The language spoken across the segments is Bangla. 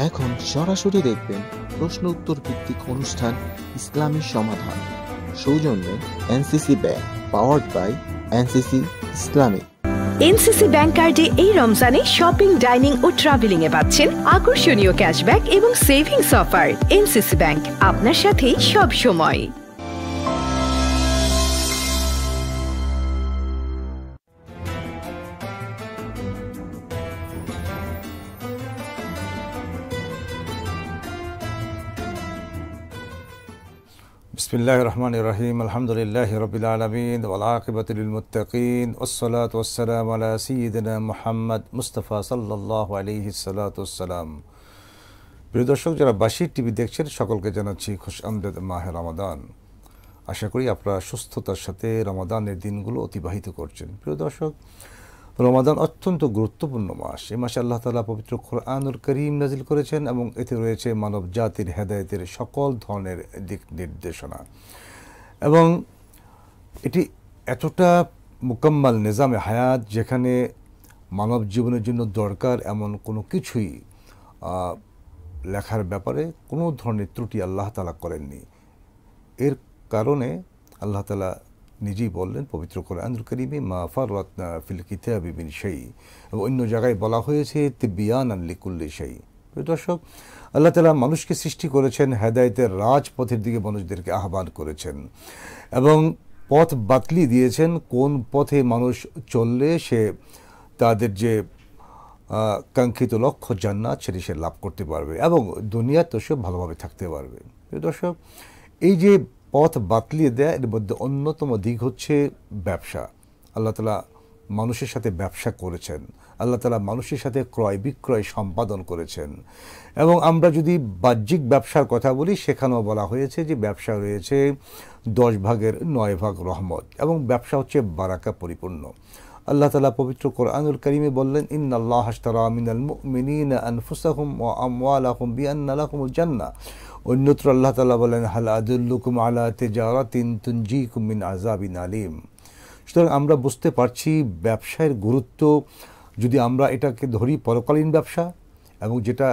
এখন সরাসরি দেখবেন প্রশ্ন উত্তর ভিত্তিক অনুষ্ঠান ইসলামী সমাধান, সৌজন্যে NCC bank, powered by NCC Islamic. NCC bank কার্ডে এই রমজানে শপিং, ডাইনিং ও ট্রাভেলিং এ পাচ্ছেন আকর্ষণীয় ক্যাশব্যাক এবং সেভিংস অফার। এনসিসি ব্যাংক, আপনার সাথেই সব সময়। বিসমিল্লাহির রহমানির রহিম। আলহামদুলিল্লাহি রাব্বিল আলামিন ওয়াল আকিবাতু লিল মুত্তাকিন ওয়াসসালাতু ওয়াসসালামু আলা সাইয়্যিদিনা মুহাম্মদ মুস্তাফা সাল্লাল্লাহু আলাইহি সাল্লাতু ওয়াসসালাম। প্রিয় দর্শক, যারা বাসি টিভি দেখছেন সকলকে জানাচ্ছি খুশআমদেদ মাহে রমাদান। আশা করি আপনারা সুস্থতার সাথে রমাদানের দিনগুলো অতিবাহিত করছেন। প্রিয় দর্শক, রমাদান অত্যন্ত গুরুত্বপূর্ণ মাস। এই মাসে আল্লাহ তাআলা পবিত্র কোরআনুল কারীম নাজিল করেছেন এবং এতে রয়েছে মানব জাতির হেদায়েতের সকল ধরনের দিক নির্দেশনা, এবং এটি এতটা মুকাম্মাল নিজামে হায়াত যেখানে মানব জীবনের জন্য দরকার এমন কোনো কিছুই লেখার ব্যাপারে কোনো ধরনের ত্রুটি আল্লাহ তাআলা করেননি। এর কারণে আল্লাহ তাআলা নিজেই বললেন পবিত্র কোরআনুল কারীমে, মা ফাররাতনা ফিল কিতাবি মিন শাই, এবং অন্য জায়গায় বলা হয়েছে তিবয়ানান লিকুল্লি শাই। প্রিয় দর্শক, আল্লাহ তাআলা মানুষকে সৃষ্টি করেছেন, হেদায়েতের রাজপথের দিকে মানুষদেরকে আহ্বান করেছেন এবং পথ বাতলি দিয়েছেন কোন পথে মানুষ চললে সে তাদের যে কাঙ্ক্ষিত লক্ষ্য জান্নাত সেটি সে লাভ করতে পারবে এবং দুনিয়াতে সে ভালোভাবে থাকতে পারবে। প্রিয় দর্শক, এই যে পথ বাতলিয়ে দেয় এর মধ্যে অন্যতম দিক হচ্ছে ব্যবসা। আল্লাহ তাআলা মানুষের সাথে ব্যবসা করেছেন, আল্লাহ তাআলা মানুষের সাথে ক্রয় বিক্রয় সম্পাদন করেছেন। এবং আমরা যদি বাহ্যিক ব্যবসার কথা বলি, সেখানেও বলা হয়েছে যে ব্যবসা রয়েছে 10 ভাগের 9 ভাগ রহমত, এবং ব্যবসা হচ্ছে বারাকা পরিপূর্ণ। আল্লাহ তাআলা পবিত্র কোরআনুল কারীমে বললেন, ইন্নাল্লাহা আশতারা মিনাল মুমিনিনা আনফুসাহুম ওয়া আমওয়ালাহুম বিআন্না লাহুমুল জান্নাহ। অন্যত্র আল্লাহ তাআলা বলেন, হাল আদুল্লুকুম আলা তিজারাতিন তুনজিকুম মিন আযাবিন আলীম। সুতরাং আমরা বুঝতে পারছি ব্যবসায়ের গুরুত্ব। যদি আমরা এটাকে ধরি পরকালীন ব্যবসা এবং যেটা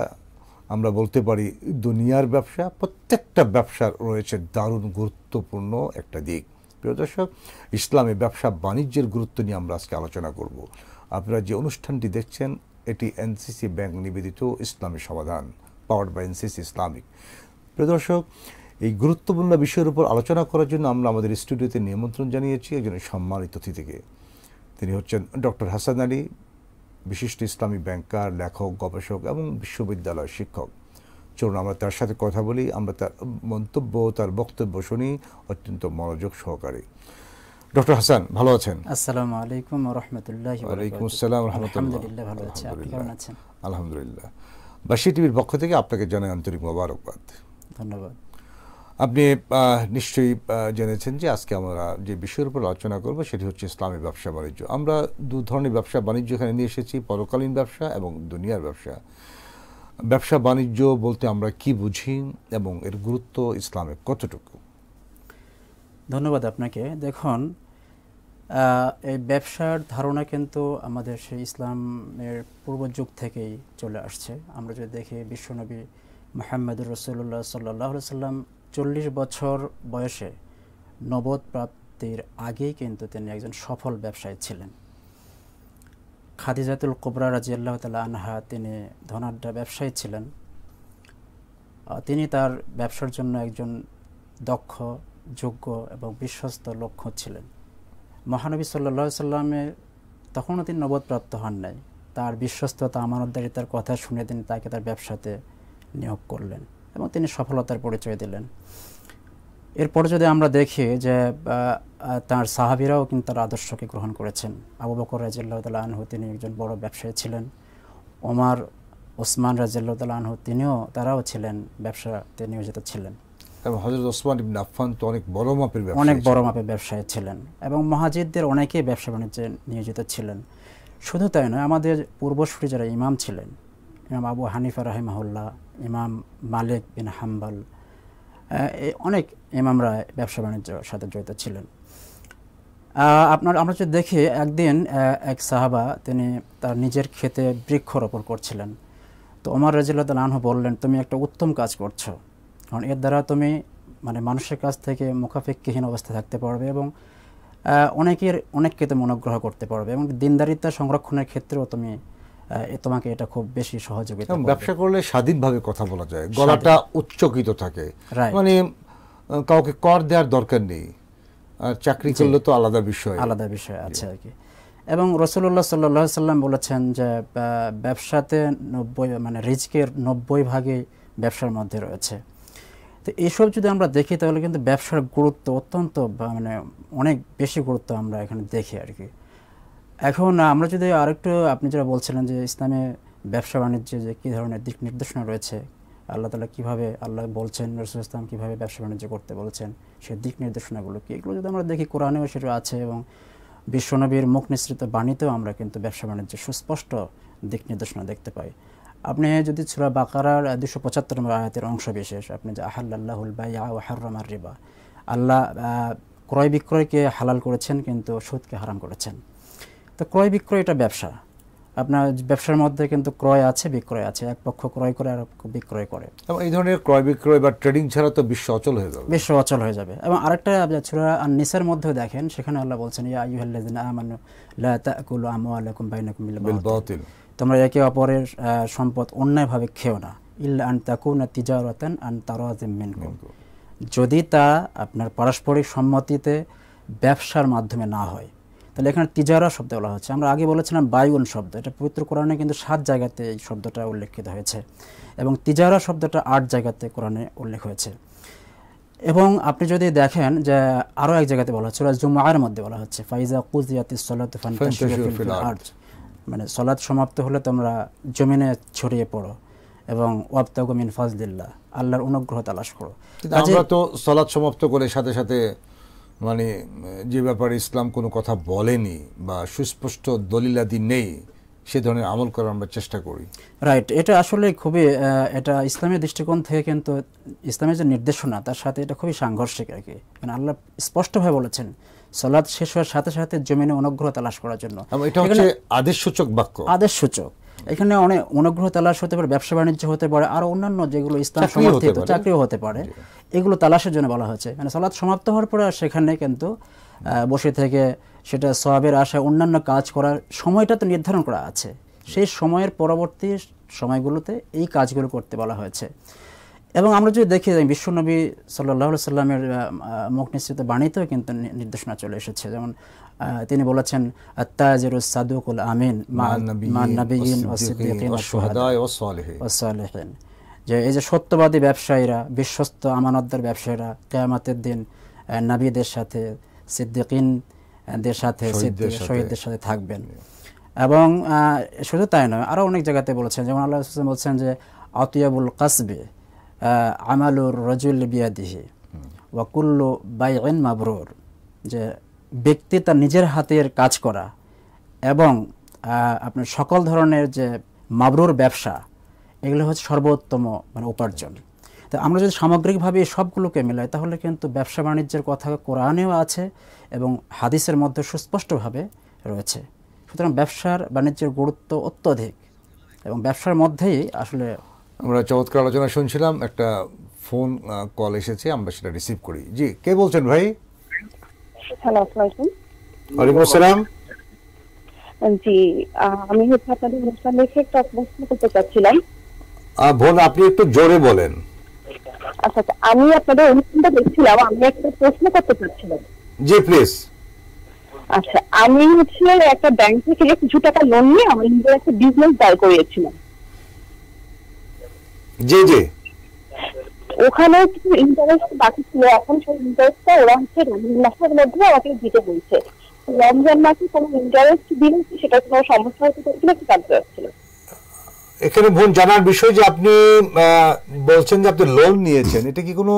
আমরা বলতে পারি দুনিয়ার ব্যবসা, প্রত্যেকটা ব্যবসার রয়েছে দারুণ গুরুত্বপূর্ণ একটা দিক। প্রিয় দর্শক, ইসলামে ব্যবসা বাণিজ্যের গুরুত্ব নিয়ে আমরা আজকে আলোচনা করব। আপনারা যে অনুষ্ঠানটি দেখছেন এটি এনসিসি ব্যাংক নিবেদিত ইসলামী সমাধান, পাওয়ার্ড বাই এনসিসি ইসলামিক। প্রিয় দর্শক, এই গুরুত্বপূর্ণ বিষয়ের উপর আলোচনা করার জন্য আমরা আমাদের স্টুডিওতে নিমন্ত্রণ জানিয়েছি একজন সম্মানিত অতিথিকে। তিনি হচ্ছেন ডক্টর হাসান আলী, বিশিষ্ট ইসলামী ব্যাংকার, লেখক, গবেষক এবং বিশ্ববিদ্যালয় শিক্ষক। চলুন আমরা তার সাথে কথা বলি, আমরা তার মন্তব্য, তার বক্তব্য শুনি অত্যন্ত মনোযোগ সহকারে। ডক্টর হাসান, ভালো আছেন? আসসালামু আলাইকুম ওয়া রাহমাতুল্লাহি ওয়া বারাকাতুহু। ওয়ালাইকুম আসসালাম ওয়া রাহমাতুল্লাহ। আলহামদুলিল্লাহ, ভালো আছি। আপনি কেমন আছেন? আলহামদুলিল্লাহ। বাসি টিভির পক্ষ থেকে আপনাকে জানাই আন্তরিক মোবারকবাদ। ধন্যবাদ। আপনি নিশ্চয়ই জেনেছেন যে আজকে আমরা যে বিষয়ের উপর আলোচনা করব সেটি হচ্ছে ইসলামী ব্যবসা বাণিজ্য। আমরা দু ধরনের ব্যবসা বাণিজ্য এখানে নিয়ে এসেছি, পরকালীন ব্যবসা এবং দুনিয়ার ব্যবসা। ব্যবসা বাণিজ্য বলতে আমরা কি বুঝি এবং এর গুরুত্ব ইসলামে কতটুকু? ধন্যবাদ আপনাকে। দেখুন, এই ব্যবসার ধারণা কিন্তু আমাদের সেই ইসলামের পূর্ব যুগ থেকেই চলে আসছে। আমরা যদি দেখি বিশ্বনবী মুহাম্মদুর রাসূলুল্লাহ সাল্লাল্লাহু আলাইহি সাল্লাম 40 বছর বয়সে নবুয়ত প্রাপ্তির আগেই কিন্তু তিনি একজন সফল ব্যবসায়ী ছিলেন। খাদিজাতুল কুবরা রাদিয়াল্লাহু তাআলা আনহা, তিনি ধনাঢ্য ব্যবসায়ী ছিলেন। তিনি তার ব্যবসার জন্য একজন দক্ষ, যোগ্য এবং বিশ্বস্ত লোক ছিলেন। মহানবী সাল্লাল্লাহু আলাইহি সাল্লামের তখনও তিনি নবুয়ত প্রাপ্ত হন নাই। তার বিশ্বস্ততা, আমানতদারিতার কথা শুনে তিনি তাকে তার ব্যবসাতে নিয়োগ করলেন এবং তিনি সফলতার পরিচয় দিলেন। এরপর যদি আমরা দেখি যে তার সাহাবীরাও কিন্তু তার আদর্শকে গ্রহণ করেছেন। আবু বকর রাদিয়াল্লাহু তাআলা আনহু, তিনি একজন বড় ব্যবসায়ী ছিলেন। ওমর, ওসমান রাদিয়াল্লাহু তাআলা আনহু, তারাও ছিলেন ব্যবসাতে নিয়োজিত ছিলেন। এবং হযরত ওসমান ইবনে আফফান তো অনেক বড় মাপের ব্যবসায়ী ছিলেন এবং মুহাজিরদের অনেকেই ব্যবসা বাণিজ্যে নিয়োজিত ছিলেন। শুধু তাই নয়, আমাদের পূর্বসূরি যারা ইমাম ছিলেন, ইমাম আবু হানিফা রাহিমাহুল্লাহ, ইমাম মালিক বিন হাম্বল, অনেক ইমামরা ব্যবসা বাণিজ্যের সাথে জড়িত ছিলেন। আমরা যদি দেখি, একদিন এক সাহাবা তিনি তার নিজের ক্ষেতে বৃক্ষরোপণ করছিলেন। তো ওমর রাদিয়াল্লাহু তাআলা আনহু বললেন, তুমি একটা উত্তম কাজ করছো, কারণ এর দ্বারা তুমি মানে মানুষের কাছ থেকে মুখাপেক্ষীহীন অবস্থায় থাকতে পারবে এবং অনেককে তুমি অনুগ্রহ করতে পারবে এবং দিনদারিতা সংরক্ষণের ক্ষেত্রেও তোমাকে এটা খুব বেশি সহযোগিতা করবে। ব্যবসা করলে স্বাধীনভাবে কথা বলা যায়, গলাটা উচ্চকিত থাকে, মানে কাউকে কর দেওয়ার দরকার নেই। আর চাকরি করলে তো আলাদা বিষয় আছে আর কি। এবং রাসূলুল্লাহ সাল্লাল্লাহু আলাইহি সাল্লাম বলেছেন যে ব্যবসাতে 90 মানে রিজকের 90 ভাগই ব্যবসার মধ্যে রয়েছে। তো এইসব যদি আমরা দেখি তাহলে কিন্তু ব্যবসার গুরুত্ব অত্যন্ত মানে অনেক বেশি গুরুত্ব আমরা এখানে দেখি আর কি। এখন আমরা যদি আরেকটু, আপনি যেটা বলছিলেন যে ইসলামে ব্যবসা বাণিজ্যে যে কী ধরনের দিক নির্দেশনা রয়েছে, আল্লাহ তাআলা কীভাবে, আল্লাহ বলছেন, রাসূল ইসলাম কীভাবে ব্যবসা বাণিজ্য করতে বলেছেন, সেই দিক নির্দেশনাগুলো কি, এগুলো যদি আমরা দেখি কোরআনেও সেটা আছে এবং বিশ্বনবীর মুখ নিঃসৃত বাণীতেও আমরা কিন্তু ব্যবসা বাণিজ্যের সুস্পষ্ট দিক নির্দেশনা দেখতে পাই। আপনি যদি সূরা বাকারার 275 নম্বর আয়াতের অংশ বিশেষ, আপনি যে আহাল্লাল্লাহুল বাইআ ওয়া হাররামার রিবা, আল্লাহ ক্রয় বিক্রয়কে হালাল করেছেন কিন্তু সুদকে হারাম করেছেন। তো ক্রয় বিক্রয় এটা ব্যবসা, আপনার ব্যবসার মধ্যে কিন্তু ক্রয় আছে, বিক্রয় আছে, এক পক্ষ ক্রয় করে আর বিক্রয় করে। এবং এই ধরনের ক্রয় বিক্রয় বা ট্রেডিং ছাড়া তো বিশ্ব অচল হয়ে যাবে। এবং আরেকটা সূরা আন-নিসার মধ্যে দেখেন, সেখানে আল্লাহ বলছেন, ইয়া আইয়ুহাল্লাযিনা আমানু লা তাকুলু আমওয়ালাকুম বাইনাকুম বিল বাতিল, তোমরা একে অপরের সম্পদ অন্যায়ভাবে খেও না, ইল্লা আন তাকুনা তিজারাতান আন তারাযিম মিনকুম, যদি তা আপনার পারস্পরিক সম্মতিতে ব্যবসার মাধ্যমে না হয়। তাহলে এখানে তিজারা শব্দ বলা হচ্ছে। আমরা আগে বলেছিলাম বাইউন শব্দ, এটা পবিত্র কোরআনে কিন্তু 7 জায়গাতে এই শব্দটা উল্লেখিত হয়েছে এবং তিজারা শব্দটা 8 জায়গাতে কোরআনে উল্লেখ হয়েছে। এবং আপনি যদি দেখেন যে আরও এক জায়গাতে বলা হচ্ছে, সূরা জুমআর মধ্যে বলা হচ্ছে, ফাইজা কুযিয়াতিস সালাতু ফান্তাশিরু ফিল আরদ, মানে সালাত সমাপ্ত হলে তোমরা জমিনে ছড়িয়ে পড়ো এবং ওয়াবতাগু মিন ফাজলিল্লাহ, আল্লাহর অনুগ্রহ তালাশ করো। আমরা তো সালাত সমাপ্ত করে সাথে সাথে মানে যে ব্যাপারে ইসলাম কোনো কথা বলেনি বা সুস্পষ্ট দলিলাদি নেই সে ধরনের আমল করার আমরা চেষ্টা করি। রাইট, এটা আসলে খুবই এটা ইসলামের দৃষ্টিকোণ থেকে কিন্তু ইসলামের যে নির্দেশনা তার সাথে এটা খুবই সাংঘর্ষিক আর কি। মানে আল্লাহ স্পষ্টভাবে বলেছেন সালাত শেষ হওয়ার সাথে সাথে জমিনে অনুগ্রহ তালাশ করার জন্য। এটা হচ্ছে আদেশসূচক বাক্য, আদেশসূচক। এখানে অনেক অনুগ্রহ তালাশ হতে পারে, ব্যবসা বাণিজ্য হতে পারে, আর অন্যান্য যেগুলো ইসলাম সমর্থিত চাকরিও হতে পারে, এগুলো তালাশের জন্য বলা হয়েছে। মানে সালাত সমাপ্ত হওয়ার পরে সেখানে কিন্তু বসে থেকে সেটা সওয়াবের আশায় অন্যান্য কাজ করার সময়টা তো নির্ধারণ করা আছে, সেই সময়ের পরবর্তী সময়গুলোতে এই কাজগুলো করতে বলা হয়েছে। এবং আমরা যদি দেখি বিশ্বনবী সাল্লাল্লাহু আলাইহি সাল্লামের মুখ নিঃসৃত বাণীতেও কিন্তু নির্দেশনা চলে এসেছে। যেমন তিনি বলেছেন, আত-তাজিরুস সাদুকুল আমিন মান নাবিয়িন ওয়াস সিদ্দিকিন ওয়াস শুহাদা ওয়াস সালিহিন, যে এই যে সত্যবাদী ব্যবসায়ীরা, বিশ্বস্ত আমানতদার ব্যবসায়ীরা কিয়ামতের দিন নবীদের সাথে, সিদ্দিকিনদের সাথে, শহীদদের সাথে থাকবেন। এবং শুধু তাই নয়, আরও অনেক জায়গাতে বলেছেন, যেমন আল্লাহ বলছেন যে আতিয়াবুল কাসবি আমালুর রাজুল বিয়াদিহি ওয়া কুল্লু বাইইন মাবরুর, যে ব্যক্তি তার নিজের হাতের কাজ করা এবং আপনার সকল ধরনের যে মাবরুর ব্যবসা, এগুলো হচ্ছে সর্বোত্তম মানে উপার্জন। তো আমরা যদি সামগ্রিকভাবে এই সবগুলোকে মেলাই তাহলে কিন্তু ব্যবসা বাণিজ্যের কথা কোরআনেও আছে এবং হাদিসের মধ্যে সুস্পষ্টভাবে রয়েছে। সুতরাং ব্যবসার বাণিজ্যের গুরুত্ব অত্যধিক এবং ব্যবসার মধ্যেই আসলে আমরা চমৎকার আলোচনা শুনছিলাম। একটা ফোন কল এসেছে, আমরা সেটা রিসিভ করি। জি, কে বলছেন ভাই? হ্যালো, আসসালামু আলাইকুম। ওয়ালাইকুম আসসালাম। জি, আমি হচ্ছে আপনাদের অনুষ্ঠান দেখে একটা প্রশ্ন করতে চাচ্ছিলাম। বোন, আপনি একটু জোরে বলেন। আচ্ছা, আমি আপনাদের অনুষ্ঠানটা দেখছিলাম, আমি একটা প্রশ্ন করতে চাচ্ছিলাম। জি প্লিজ। আচ্ছা, আমি হচ্ছে একটা ব্যাংক থেকে কিছু টাকা লোন নিয়ে আমার নিজের একটা বিজনেস দাঁড় করিয়েছিলাম। জি জি। ওখানে কিছু ইন্টারেস্ট বাকি ছিল, এখন সেই ইন্টারেস্টটা ওরা হচ্ছে রমজান মাসের মধ্যে আমাকে দিতে বলছে। রমজান মাসে কোনো ইন্টারেস্ট দিলে সেটা কোনো সমস্যা হতে পারে কিনা, কি জানতে চাচ্ছিল। এখানে বোন জানার বিষয় যে আপনি বলছেন যে আপনি লোন নিয়েছেন, এটা কি কোনো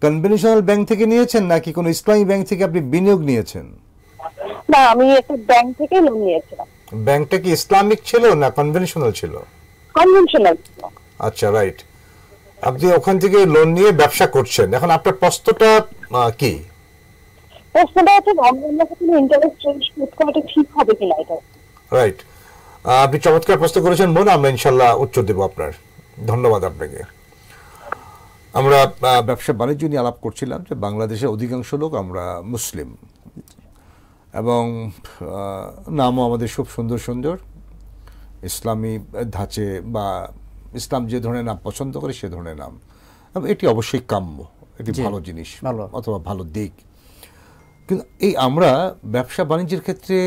কনভেনশনাল ব্যাংক থেকে নিয়েছেন নাকি কোনো ইসলামী ব্যাংক থেকে আপনি বিনিয়োগ নিয়েছেন? না, আমি একটা ব্যাংক থেকে লোন নিয়েছিলাম। ব্যাংকটা কি ইসলামিক ছিল না কনভেনশনাল ছিল? কনভেনশনাল ছিল। আচ্ছা, রাইট। আপনি ওখান থেকে লোন নিয়ে ব্যবসা করছেন, এখন আপনার প্রশ্নটা কি? প্রশ্নটা হচ্ছে রমজান মাসে কোনো ইন্টারেস্ট শোধ করাটা ঠিক হবে কিনা এটা। রাইট, আপনি চমৎকার প্রশ্ন করেছেন বোন, আমরা ইনশাআল্লাহ উত্তর দেব আপনার। ধন্যবাদ আপনাকে। আমরা ব্যবসা বাণিজ্য নিয়ে আলাপ করছিলাম যে বাংলাদেশের অধিকাংশ লোক আমরা মুসলিম এবং নামও আমাদের খুব সুন্দর সুন্দর ইসলামী ধাঁচে বা ইসলাম যে ধরনের নাম পছন্দ করে সে ধরনের নাম, এটি অবশ্যই কাম্য, এটি ভালো জিনিস অথবা ভালো দিক। কিন্তু এই আমরা ব্যবসা বাণিজ্যের ক্ষেত্রে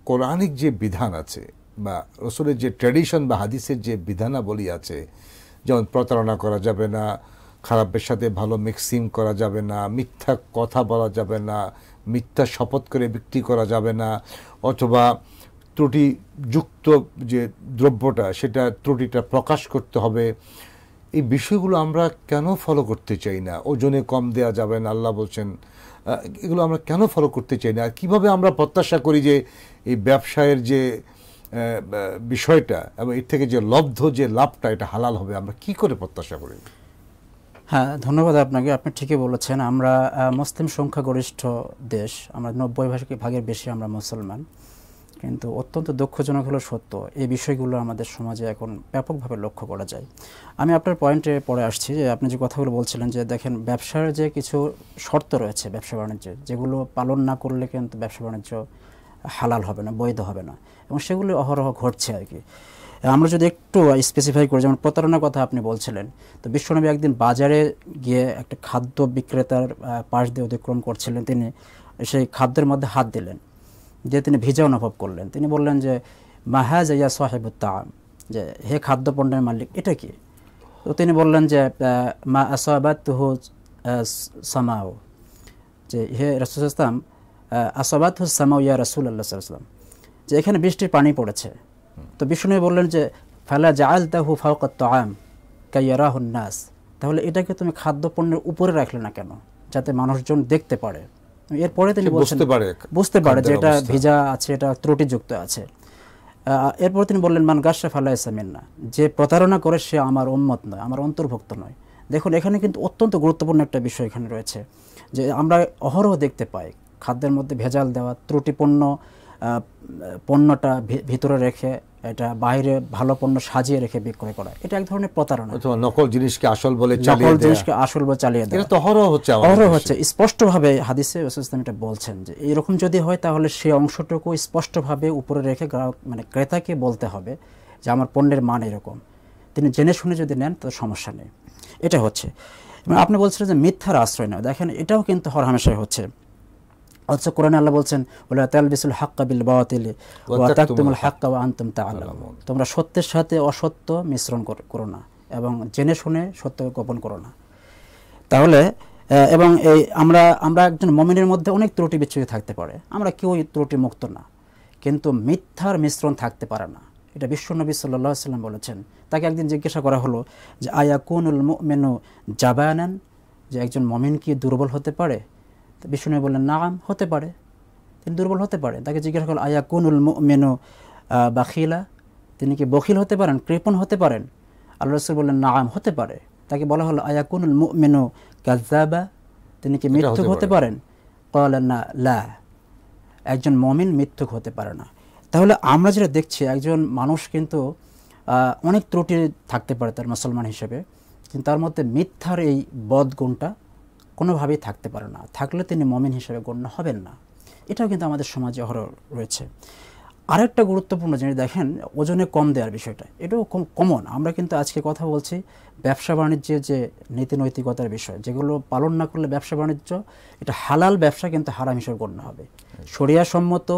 কোরআনিক যে বিধান আছে বা রসুলের যে ট্র্যাডিশন বা হাদিসের যে বিধানাবলী আছে, যেমন প্রতারণা করা যাবে না, খারাপের সাথে ভালো মিক্সিং করা যাবে না, মিথ্যা কথা বলা যাবে না, মিথ্যা শপথ করে বিক্রি করা যাবে না, অথবা ত্রুটিযুক্ত যে দ্রব্যটা সেটা ত্রুটিটা প্রকাশ করতে হবে। এই বিষয়গুলো আমরা কেন ফলো করতে চাই না? ওজনে কম দেয়া যাবে না আল্লাহ বলছেন, এগুলো আমরা কেন ফলো করতে চাই না? আর কীভাবে আমরা প্রত্যাশা করি যে এই ব্যবসায়ের যে বিষয়টা এবং এর থেকে যে লব্ধ যে লাভটা এটা হালাল হবে, আমরা কি করে প্রত্যাশা করি? হ্যাঁ, ধন্যবাদ আপনাকে। আপনি ঠিকই বলেছেন, আমরা মুসলিম সংখ্যাগরিষ্ঠ দেশ, আমরা 90 ভাগের বেশি আমরা মুসলমান, কিন্তু অত্যন্ত দুঃখজনক হলো সত্য এই বিষয়গুলো আমাদের সমাজে এখন ব্যাপকভাবে লক্ষ্য করা যায়। আমি আপনার পয়েন্টে পরে আসছি যে আপনি যে কথাগুলো বলছিলেন যে দেখেন ব্যবসার যে কিছু শর্ত রয়েছে ব্যবসা বাণিজ্যের, যেগুলো পালন না করলে কিন্তু ব্যবসা বাণিজ্য হালাল হবে না, বৈধ হবে না, এবং সেগুলো অহরহ ঘটছে আর কি। আমরা যদি একটু স্পেসিফাই করি, যেমন প্রতারণার কথা আপনি বলছিলেন, তো বিশ্বনবী একদিন বাজারে গিয়ে একটা খাদ্য বিক্রেতার পাশ দিয়ে অতিক্রম করছিলেন, তিনি সেই খাদ্যের মধ্যে হাত দিলেন, যে তিনি ভিজা অনুভব করলেন। তিনি বললেন যে মাহাজ ইয়া সাহেবুত তাআম, যে হে খাদ্যপণ্যের মালিক, এটা কি? তো তিনি বললেন যে মা আসাবাতুহু সামাউ, যে হে রাসূল ইসলাম আসাবাতুহু সামাউ ইয়া রাসূলুল্লাহ সাল্লাল্লাহু আলাইহি ওয়াসাল্লাম, যে এখানে বৃষ্টির পানি পড়েছে। তো বিষ্ণু বললেন যে ফালা জাআলতাহু ফাওকা আত-তাআম কাইয়ারাহুন নাস, তাহলে এটাকে তুমি খাদ্যপণ্যের উপরে রাখলে না কেন, যাতে মানুষজন দেখতে পারে। এরপরে তিনি বলছেন বুঝতে পারে যে এটা ভিজা আছে, এটা ত্রুটিযুক্ত আছে। এরপর তিনি বললেন মান গাশা ফালাইসা মিন্না, যে প্রতারণা করে সে আমার উম্মত নয়, আমার অন্তর্ভুক্ত নয়। দেখুন এখানে কিন্তু অত্যন্ত গুরুত্বপূর্ণ একটা বিষয় এখানে রয়েছে, যে আমরা অহরহ দেখতে পাই খাদ্যের মধ্যে ভেজাল দেওয়া, ত্রুটিপূর্ণ পণ্যটা ভিতরে রেখে এটা বাইরে ভালো পণ্য সাজিয়ে রেখে বিক্রয় করা, এটা এক ধরনের প্রতারণা। নকল জিনিসকে আসল বলে চালিয়ে দেওয়া, এটা অহরহ হচ্ছে। স্পষ্টভাবে হাদিসে রাসূল সাল্লাল্লাহু আলাইহি ওয়াসাল্লাম এটা বলছেন যে এরকম যদি হয় তাহলে সেই অংশটুকু স্পষ্টভাবে উপরে রেখে গ্রাহক মানে ক্রেতাকে বলতে হবে যে আমার পণ্যের মান এরকম। তিনি জেনে শুনে যদি নেন তো সমস্যা নেই। এটা হচ্ছে। আপনি বলছিলেন যে মিথ্যার আশ্রয় নেওয়া, দেখেন এটাও কিন্তু হরহামেশাই হচ্ছে। অথচ কোরআনে আল্লাহ বলছেন ওয়ালা তালবিসুল হাক্কা বিল বাতিলি ওয়া তাকতুমুল হাক্কা ওয়া আনতুম তা'লামুন, তোমরা সত্যের সাথে অসত্য মিশ্রণ করো না এবং জেনে শুনে সত্যকে গোপন করো না। তাহলে এবং এই আমরা একজন মুমিনের মধ্যে অনেক ত্রুটি বিচ্যুতি থাকতে পারে, আমরা কেউই ত্রুটি মুক্ত না, কিন্তু মিথ্যার মিশ্রণ থাকতে পারে না। এটা বিশ্বনবী সাল্লাল্লাহু আলাইহি ওয়াসাল্লাম বলেছেন। তাকে একদিন জিজ্ঞাসা করা হলো যে আয়াকুনুল মুমিনু জাবানান, যে একজন মুমিন কি দুর্বল হতে পারে? বিষ্ণু বললেন নাম, হতে পারে, তিনি দুর্বল হতে পারে। তাকে জিজ্ঞাসা করল আয়াকুনুল মুমিনু বাখিলা, তিনি কি বখিল হতে পারেন, কৃপণ হতে পারেন? আল্লাহ রাসূল বললেন নাম, হতে পারে। তাকে বলা হলো আয়াকুনুল মুমিনু কাযাবা, তিনি কি মিথ্যুক হতে পারেন? ক্বালা না লা, একজন মুমিন মিথ্যুক হতে পারে না। তাহলে আমরা যেটা দেখছি একজন মানুষ কিন্তু অনেক ত্রুটি থাকতে পারে তার মুসলমান হিসেবে, কিন্তু তার মধ্যে মিথ্যার এই বদগুণটা কোনোভাবেই থাকতে পারে না, থাকলে তিনি মুমিন হিসেবে গণ্য হবেন না। এটাও কিন্তু আমাদের সমাজে অহরহ রয়েছে। আরেকটা গুরুত্বপূর্ণ জিনিস দেখেন, ওজনে কম দেওয়ার বিষয়টা, এটাও কমন। আমরা কিন্তু আজকে কথা বলছি ব্যবসা বাণিজ্যের যে নীতি নৈতিকতার বিষয়, যেগুলো পালন না করলে ব্যবসা বাণিজ্য এটা হালাল ব্যবসা কিন্তু হারাম হিসেবে গণ্য হবে। শরিয়াসম্মত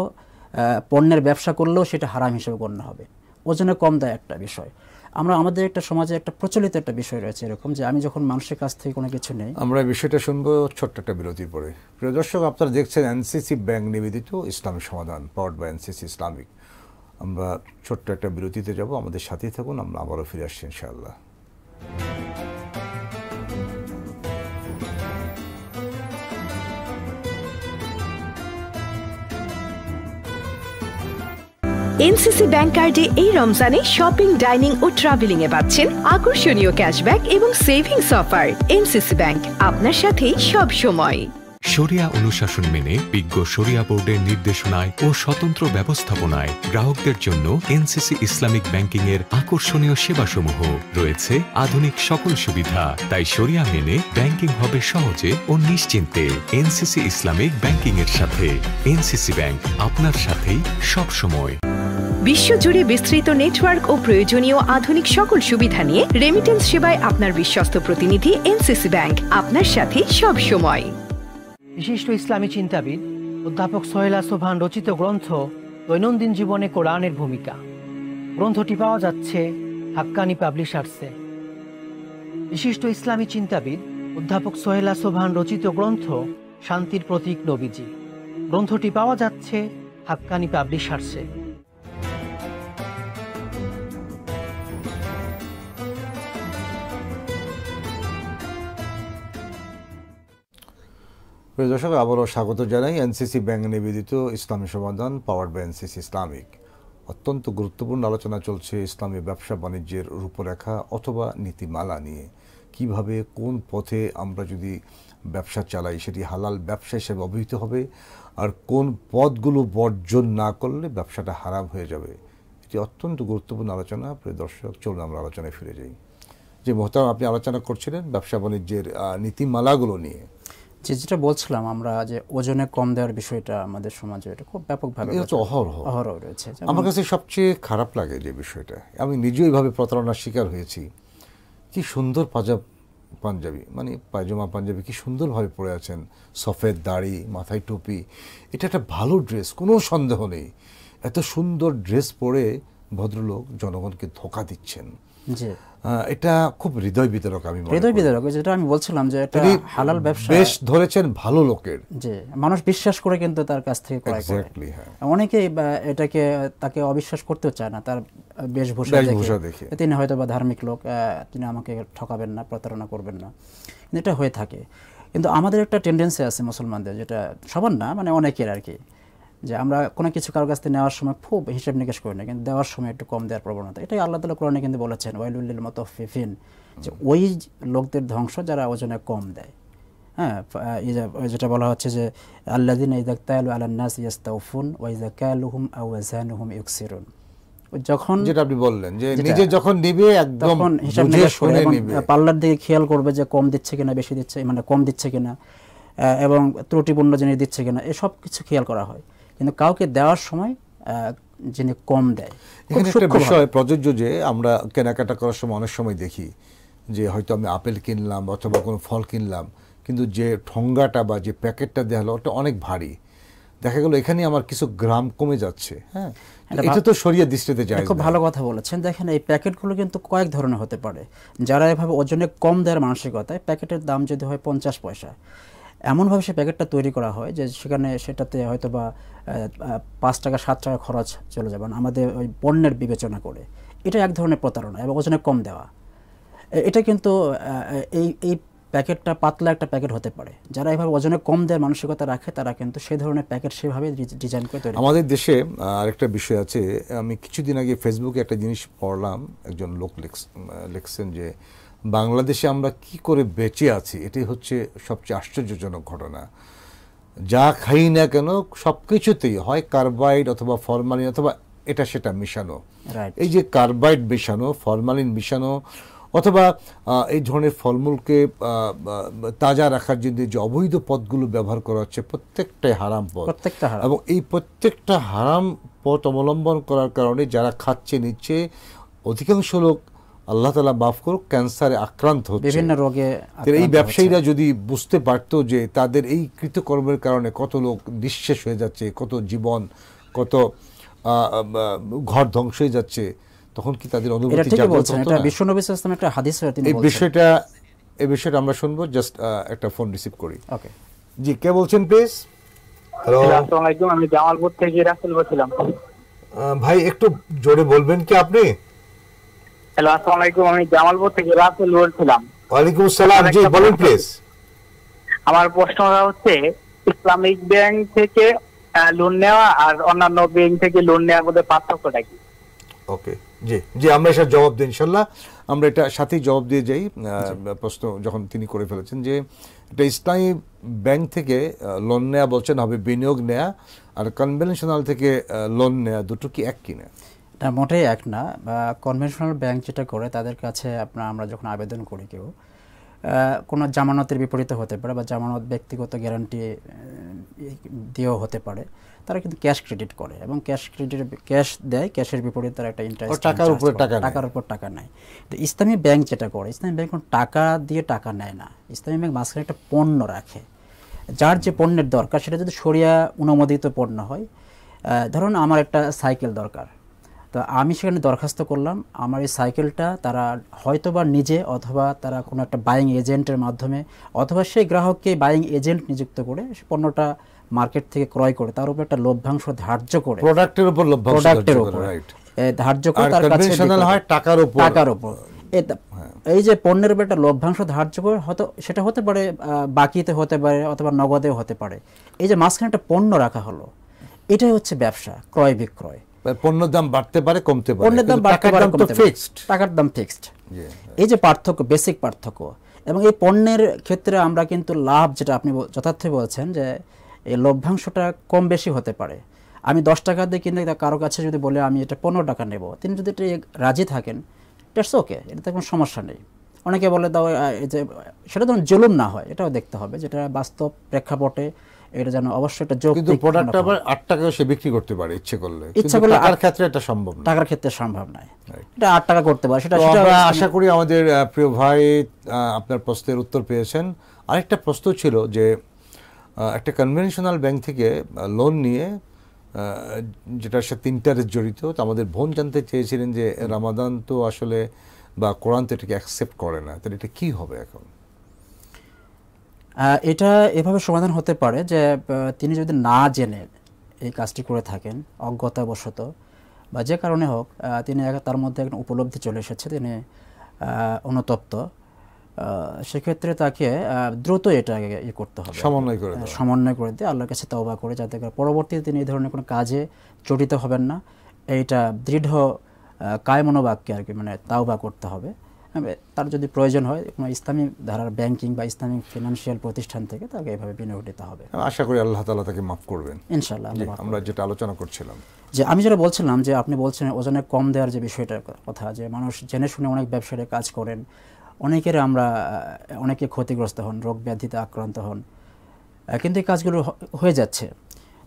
পণ্যের ব্যবসা করলেও সেটা হারাম হিসেবে গণ্য হবে। ওজনে কম দেয় একটা বিষয়, আমরা আমাদের একটা সমাজে একটা প্রচলিত একটা বিষয় রয়েছে এরকম, যে আমি যখন মানুষের কাছ থেকে কোনো কিছু নেই। আমরা বিষয়টা শুনবো ছোট্ট একটা বিরতির পরে। প্রিয় দর্শক, আপনারা দেখছেন এনসিসি ব্যাংক নিবেদিত ইসলামী সমাধান, পাওয়ার্ড বাই এনসিসি ইসলামিক। আমরা ছোট্ট একটা বিরতিতে যাব, আমাদের সাথেই থাকুন, আমরা আবারও ফিরে আসছি ইনশাআল্লাহ। এনসিসি ব্যাংক কার্ডে এই রমজানে শপিং, ডাইনিং ও ট্রাভেলিং এ পাচ্ছেন আকর্ষণীয় ক্যাশব্যাক এবং সেভিংস অফার। এনসিসি ব্যাংক, আপনার সাথেই সব সময়। শরিয়া অনুশাসন মেনে বিজ্ঞ শরিয়া বোর্ডের নির্দেশনায় ও স্বতন্ত্র ব্যবস্থাপনায় গ্রাহকদের জন্য এনসিসি ইসলামিক ব্যাংকিং এর আকর্ষণীয় সেবাসমূহ রয়েছে। আধুনিক সকল সুবিধা, তাই শরিয়া মেনে ব্যাংকিং হবে সহজে ও নিশ্চিন্তে। এনসিসি ইসলামিক ব্যাংকিং এর সাথে। এনসিসি ব্যাংক, আপনার সাথেই সব সময়। বিশ্বজুড়ে বিস্তৃত নেটওয়ার্ক ও প্রয়োজনীয় আধুনিক সকল সুবিধা নিয়ে রেমিটেন্স সেবায় আপনার বিশ্বস্ত প্রতিনিধি এনসিসি ব্যাংক, আপনার সাথে সব সময়। বিশিষ্ট ইসলামী চিন্তাবিদ অধ্যাপক সোহেলা সোবহান রচিত গ্রন্থ দৈনন্দিন জীবনে কোরআনের ভূমিকা। গ্রন্থটি পাওয়া যাচ্ছে হাক্কানি পাবলিশার্সে। বিশিষ্ট ইসলামী চিন্তাবিদ অধ্যাপক সোহেলা সোবহান রচিত গ্রন্থ শান্তির প্রতীক নবীজি। গ্রন্থটি পাওয়া যাচ্ছে হাক্কানি পাবলিশার্সে। প্রিয় দর্শক, আবারও স্বাগত জানাই। এনসিসি ব্যাংক নিবেদিত ইসলামী সমাধান পাওয়ার্ড বাই এনসিসি ইসলামিক। অত্যন্ত গুরুত্বপূর্ণ আলোচনা চলছে ইসলামী ব্যবসা বাণিজ্যের রূপরেখা অথবা নীতিমালা নিয়ে। কিভাবে কোন পথে আমরা যদি ব্যবসা চালাই সেটি হালাল ব্যবসা হিসেবে অভিহিত হবে, আর কোন পথগুলো বর্জন না করলে ব্যবসাটা হারাম হয়ে যাবে। এটি অত্যন্ত গুরুত্বপূর্ণ আলোচনা। প্রিয় দর্শক, চলুন আমরা আলোচনায় ফিরে যাই। যে মোহতারাম, আপনি আলোচনা করছিলেন ব্যবসা বাণিজ্যের নীতিমালাগুলো নিয়ে। যেটা বলছিলাম আমরা, যে ওজনে কম দেওয়ার বিষয়টা আমাদের সমাজে এটা খুব ব্যাপকভাবে অহরহ রয়েছে। আমার কাছে সবচেয়ে খারাপ লাগে যে বিষয়টা, আমি নিজেও এইভাবে প্রতারণার শিকার হয়েছি। কি সুন্দর পাঞ্জাবি, মানে পায়জামা পাঞ্জাবি কি সুন্দরভাবে পরে আছেন, সফেদ দাড়ি, মাথায় টুপি, এটা একটা ভালো ড্রেস, কোনো সন্দেহ নেই। এত সুন্দর ড্রেস পরে ভদ্রলোক জনগণকে ধোঁকা দিচ্ছেন। এটা খুব হৃদয় বিদারক। হৃদয় বিদারক, যেটা আমি বলছিলাম যে এটা হালাল ব্যবসা বেশ ধরেছেন ভালো লোকের, যে মানুষ বিশ্বাস করে কিন্তু তার কাছ থেকে ক্রয় করে। অনেকেই এটাকে তাকে অবিশ্বাস করতেও চায় না তার বেশভূষা দেখে। তিনি হয়তো বা ধার্মিক লোক, তিনি আমাকে ঠকাবেন না, প্রতারণা করবেন না, কিন্তু এটা হয়ে থাকে। কিন্তু আমাদের একটা টেন্ডেন্সি আছে মুসলমানদের, যেটা সবার না, মানে অনেকের আর কি, যে আমরা কোনো কিছু কারোর কাছ থেকে নেওয়ার সময় খুব হিসাব নিকাশ করি না, কিন্তু দেওয়ার সময় একটু কম দেওয়ার প্রবণতা। এটাই আল্লাহ তাআলা কোরআনে কিন্তু বলেছেন ওয়াইলুল লিল মুতাফফিফিন, যে ওই লোকদের ধ্বংস যারা ওজনে কম দেয়। হ্যাঁ, যেটা বলা হচ্ছে যে আল্লাযিনা ইযা তালু আলান নাস ইস্তাউফুন ওয়া ইযা কালুহুম আও ওয়াজানুহুম ইউকসিরুন। যখন যেটা আপনি বললেন যে নিজে যখন নিবে একদম হিসাব নিকাশ করে পাল্লার দিকে খেয়াল করবে যে কম দিচ্ছে কিনা, বেশি দিচ্ছে, মানে কম দিচ্ছে কিনা, এবং ত্রুটিপূর্ণ জিনিস দিচ্ছে কিনা, এসব কিছু খেয়াল করা হয়। কিন্তু কাউকে দেওয়ার সময় যিনি কম দেয়, এখানে একটা বিষয় প্রযোজ্য যে আমরা কেনাকাটা করার সময় অনেক সময় দেখি যে হয়তো আমি আপেল কিনলাম অথবা কোনো ফল কিনলাম, কিন্তু যে ঠোঙ্গাটা বা যে প্যাকেটটা দেওয়া হলো ওটা অনেক ভারী, দেখা গেল এখানে আমার কিছু গ্রাম কমে যাচ্ছে। হ্যাঁ, এটা তো শরিয়া দৃষ্টিতে যায়। খুব ভালো কথা বলেছেন। দেখেন, এই প্যাকেটগুলো কিন্তু কয়েক ধরনের হতে পারে। যারা এভাবে ওজনে কম দেওয়ার মানসিকতায়, প্যাকেটের দাম যদি হয় 50 পয়সা, এমনভাবে সে প্যাকেটটা তৈরি করা হয় যে সেটাতে হয়তো বা 5 টাকা 7 টাকা খরচ চলে যাবে আমাদের ওই পণ্যের বিবেচনা করে। এটা এক ধরনের প্রতারণা এবং ওজনে কম দেওয়া। এটা কিন্তু এই প্যাকেটটা পাতলা একটা প্যাকেট হতে পারে। যারা এভাবে ওজনে কম দেওয়ার মানসিকতা রাখে তারা কিন্তু সেই ধরনের প্যাকেট সেভাবে ডিজাইন করে তৈরি। আমাদের দেশে আরেকটা বিষয় আছে, আমি কিছুদিন আগে ফেসবুকে একটা জিনিস পড়লাম, একজন লোক লিখছেন যে বাংলাদেশে আমরা কি করে বেঁচে আছি, এটাই হচ্ছে সবচেয়ে আশ্চর্যজনক ঘটনা। যা খাই না কেন সব কিছুতেই হয় কার্বাইড অথবা ফরমালিন অথবা এটা সেটা মিশানো। এই যে কার্বাইড মিশানো, ফরমালিন মিশানো, অথবা এই ধরনের ফলমূলকে তাজা রাখার জন্য যে অবৈধ পথগুলো ব্যবহার করা হচ্ছে, প্রত্যেকটাই হারাম পথ। এবং এই প্রত্যেকটা হারাম পথ অবলম্বন করার কারণে যারা খাচ্ছে নিচ্ছে, অধিকাংশ লোক আল্লাহ তাআলা মাফ করুক ক্যান্সারে আক্রান্ত হচ্ছে, বিভিন্ন রোগে। এই ব্যবসায়ীরা যদি বুঝতে পারতো যে তাদের এই কৃতকর্মের কারণে কত লোক নিঃশেষ হয়ে যাচ্ছে, কত জীবন, কত ঘর ধ্বংস হয়ে যাচ্ছে, তখন কি তাদের অনুভূতি জাগ্রত হতো না? বিশ্বনবী সাল্লাল্লাহু আলাইহি ওয়াসাল্লাম একটা হাদিসে তিনি বলেছেন। এই বিষয়টা আমরা শুনবো, জাস্ট একটা ফোন রিসিভ করি। ওকে, জি, কে বলছেন প্লিজ? হ্যালো, আসসালামু আলাইকুম, আমি জামালপুর থেকে রাসেল বলছিলাম। ভাই একটু জোরে বলবেন কি আপনি? হ্যালো, আসসালামু আলাইকুম, আমি জামালপুর থেকে রাসেল বলছিলাম। ওয়ালাইকুম আসসালাম, জি বলুন প্লিজ। আমার প্রশ্নটা হচ্ছে, ইসলামিক ব্যাংক থেকে লোন নেওয়া আর অন্যান্য ব্যাংক থেকে লোন নেওয়ার মধ্যে পার্থক্যটা কি? ওকে, জি জি, আমরা এটার জবাব দিই ইনশাল্লাহ। আমরা এটা সাথেই জবাব দিয়ে যাই। প্রশ্ন যখন তিনি করে ফেলেছেন যে এটা ইসলামী ব্যাংক থেকে লোন নেওয়া বলছেন হবে বিনিয়োগ নেয়া, আর কনভেনশনাল থেকে লোন নেয়া দুটো কি এক কিনা? এটা মোটেই এক না। কনভেনশনাল ব্যাংক যেটা করে তাদের কাছে আমরা যখন আবেদন করি কেউ কোনো জামানতের বিপরীতে হতে পারে বা জামানত ব্যক্তিগত গ্যারান্টি দিয়েও হতে পারে, তারা কিন্তু ক্যাশ ক্রেডিট করে এবং ক্যাশ দেয়, ক্যাশের বিপরীতে তারা একটা ইন্টারেস্ট, টাকার উপর টাকা নেয়। তো ইসলামী ব্যাংক যেটা করে, ইসলামী ব্যাংক কোনো টাকা দিয়ে টাকা নেয় না। ইসলামী ব্যাংক মাঝখানে একটা পণ্য রাখে, যার যে পণ্যের দরকার সেটা যদি শরিয়া অনুমোদিত পণ্য হয়। ধরুন আমার একটা সাইকেল দরকার, তো আমি সেখানে দরখাস্ত করলাম, আমার এই সাইকেলটা তারা হয়তোবা নিজে অথবা তারা কোনো একটা বাইং এজেন্টের মাধ্যমে অথবা সেই গ্রাহককে বাইং এজেন্ট নিযুক্ত করে সে পণ্যটা মার্কেট থেকে ক্রয় করে তার উপর একটা লভ্যাংশ ধার্য করে, প্রোডাক্টের উপর লভ্যাংশ ধার্য করে তার কাছে টাকার উপর এই যে পণ্যের উপর একটা লভ্যাংশ ধার্য করে, হয়তো সেটা হতে পারে বাকিতে হতে পারে অথবা নগদেও হতে পারে। এই যে মাঝখানে একটা পণ্য রাখা হলো, এটাই হচ্ছে ব্যবসা, ক্রয় বিক্রয়। পণ্যের দাম বাড়তে পারে কমতে পারে, পণ্যের দাম বাড়তে পারে কমতে পারে, টাকার দাম ফিক্সড। এই যে পার্থক্য, বেসিক পার্থক্য। এবং এই পণ্যের ক্ষেত্রে আমরা কিন্তু লাভ, যেটা আপনি যথার্থই বলছেন যে এই লভ্যাংশটা কম বেশি হতে পারে। আমি 10 টাকা দিয়ে কিনে কারো কাছে যদি বলে আমি এটা 15 টাকা নেব, তিনি যদি এটা রাজি থাকেন, দ্যাটস ওকে, এটাতে কোনো সমস্যা নেই। অনেকে বলে দাও যে সেটা যেন জুলুম না হয়, এটাও দেখতে হবে, যেটা বাস্তব প্রেক্ষাপটে এটা যেন অবশ্যই একটা যোগ। কিন্তু প্রোডাক্টটা আবার 8 টাকায় সে বিক্রি করতে পারে ইচ্ছে করলে, টাকার ক্ষেত্রে এটা সম্ভব না, টাকার ক্ষেত্রে সম্ভব নয়, এটা 8 টাকা করতে পারে। সেটা আমরা আশা করি আমাদের প্রিয় ভাই আপনার প্রশ্নের উত্তর পেয়েছেন। আরেকটা প্রশ্ন ছিল যে একটা কনভেনশনাল ব্যাংক থেকে লোন নিয়ে যেটার সাথে ইন্টারেস্ট জড়িত, তো আমাদের বোন জানতে চেয়েছিলেন যে রামাদান তো আসলে বা কোরআন তো এটাকে অ্যাকসেপ্ট করে না, তাহলে এটা কি হবে এখন? এটা এভাবে সমাধান হতে পারে যে তিনি যদি না জেনে এই কাজটি করে থাকেন, অজ্ঞতাবশত বা যে কারণে হোক, তিনি তার মধ্যে একটা উপলব্ধি চলে এসেছে, তিনি অনুতপ্ত, সেক্ষেত্রে তাকে দ্রুত এটা করতে হবে, সমন্বয় করে দিয়ে আল্লাহর কাছে তওবা করে, যাতে পরবর্তীতে তিনি এই ধরনের কোনো কাজে জড়িত হবেন না, এইটা দৃঢ় কায় মনোবাক্যে আর কি, মানে তওবা করতে হবে। তার যদি প্রয়োজন হয় কোনো ইসলামী ধারার ব্যাংকিং বা ইসলামিক ফিনান্সিয়াল প্রতিষ্ঠান থেকে তাকে এভাবে বিনিয়োগ দিতে হবে। আশা করি আল্লাহ তাআলা তাকে মাফ করবেন ইনশাআল্লাহ। আমরা যেটা আলোচনা করছিলাম, যে আমি যেটা বলছিলাম যে আপনি বলছেন ওজনে কম দেওয়ার যে বিষয়টার কথা, যে মানুষ জেনে শুনে অনেক ব্যবসায়ী কাজ করেন, অনেকে ক্ষতিগ্রস্ত হন, রোগ ব্যাধিতে আক্রান্ত হন, কিন্তু এই কাজগুলো হয়ে যাচ্ছে।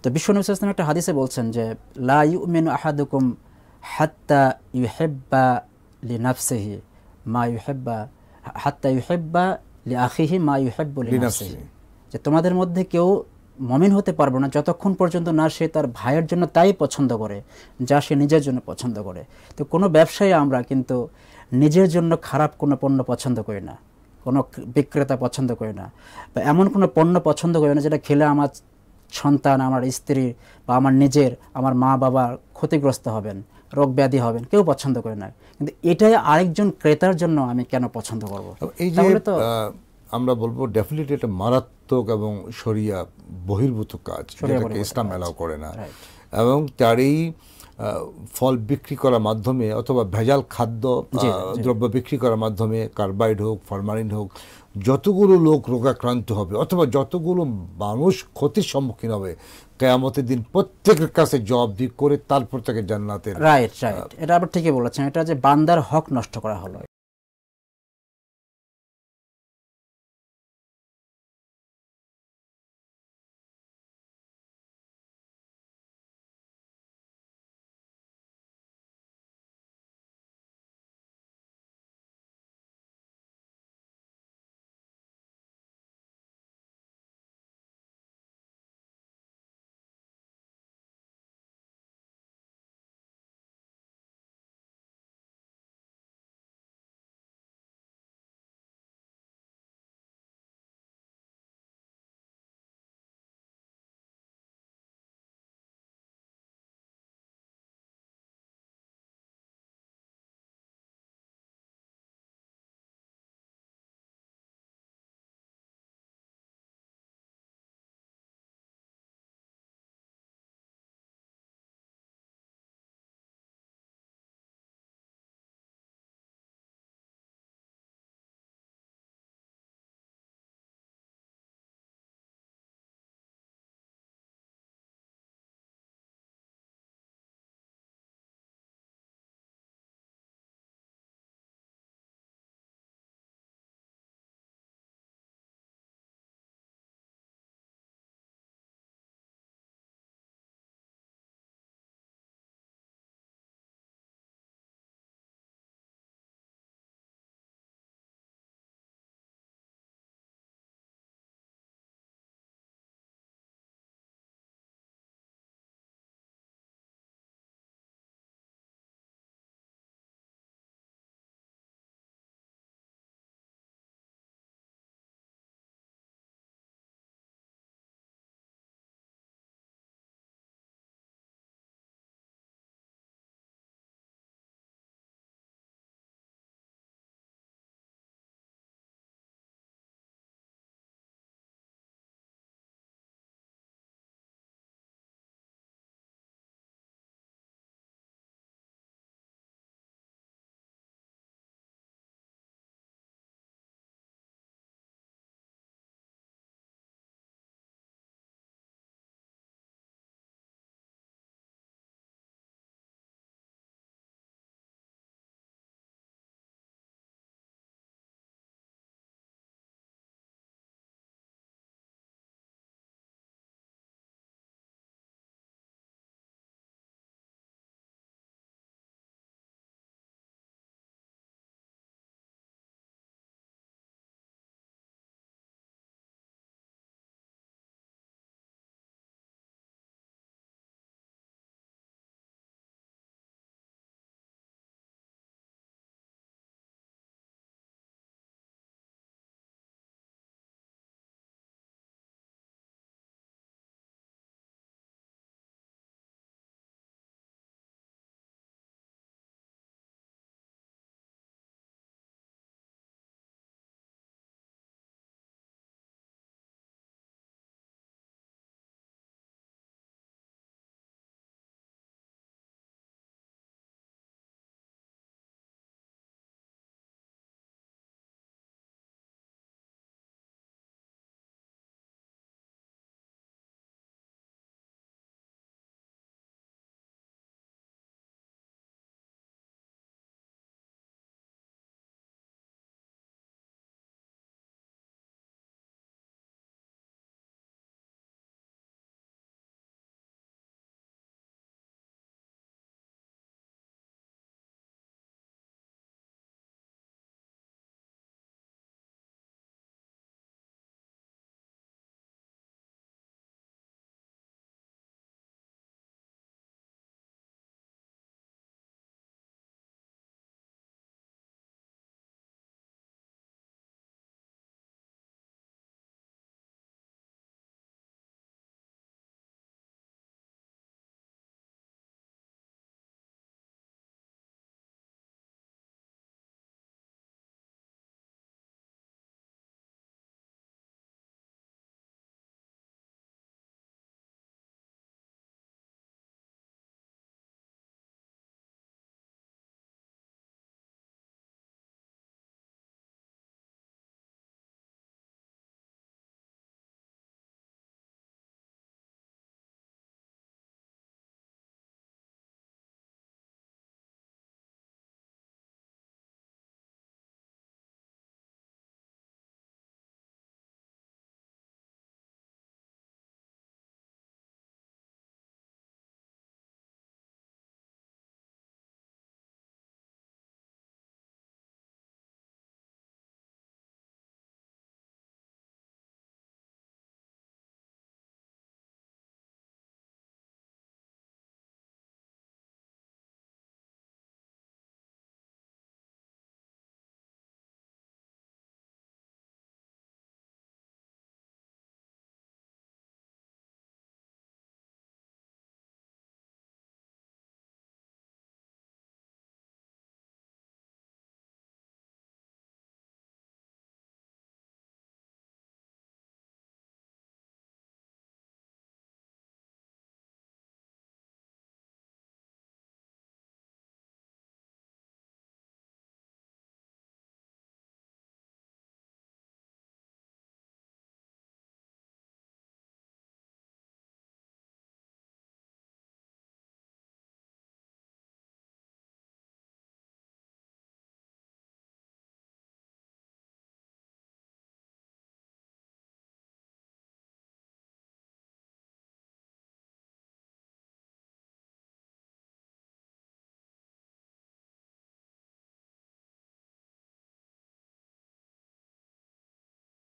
তো বিশ্বনবী সাল্লাল্লাহু আলাইহি ওয়াসাল্লাম একটা হাদিসে বলছেন যে লা ইউমিনু আহাদুকুম হাত্তা ইউহিব্বা লিনাফসিহি মা ইউহিব্বা হাত্তা ইউহিব্বা লিআখিহি মা ইউহিব্বু লিনাফসিহি, যে তোমাদের মধ্যে কেউ মুমিন হতে পারবে না যতক্ষণ পর্যন্ত না সে তার ভাইয়ের জন্য তাই পছন্দ করে যা সে নিজের জন্য পছন্দ করে। তো কোনো ব্যবসায়ী আমরা কিন্তু নিজের জন্য খারাপ কোনো পণ্য পছন্দ করি না, কোনো বিক্রেতা পছন্দ করি না, বা এমন কোনো পণ্য পছন্দ করি না যেটা খেলে আমার সন্তান, আমার স্ত্রী বা আমার নিজের, আমার মা বাবা ক্ষতিগ্রস্ত হবেন, রোগ ব্যাধি হবেন, কেউ পছন্দ করে না। কিন্তু এটাই আরেকজন ক্রেতার জন্য আমি কেন পছন্দ করব? এই যে আমরা বলবো ডেফিনেটলি এটা মারাত্মক এবং শরিয়া বহির্ভূত কাজ, যেটাকে ইসলাম এলাও করে না, এবং তারই ফল বিক্রি করার মাধ্যমে অথবা ভেজাল খাদ্য দ্রব্য বিক্রি করার মাধ্যমে কার্বাইড হোক, ফরমালিন হোক, যতগুলো লোক রোগাক্রান্ত হবে অথবা যতগুলো মানুষ ক্ষতির সম্মুখীন হবে, কিয়ামতের দিন প্রত্যেকের কাছে জবাবদিহি করে তারপর তাকে জান্নাতের। রাইট, এটা আবার ঠিকই বলেছেন, এটা যে বান্দার হক নষ্ট করা হলো।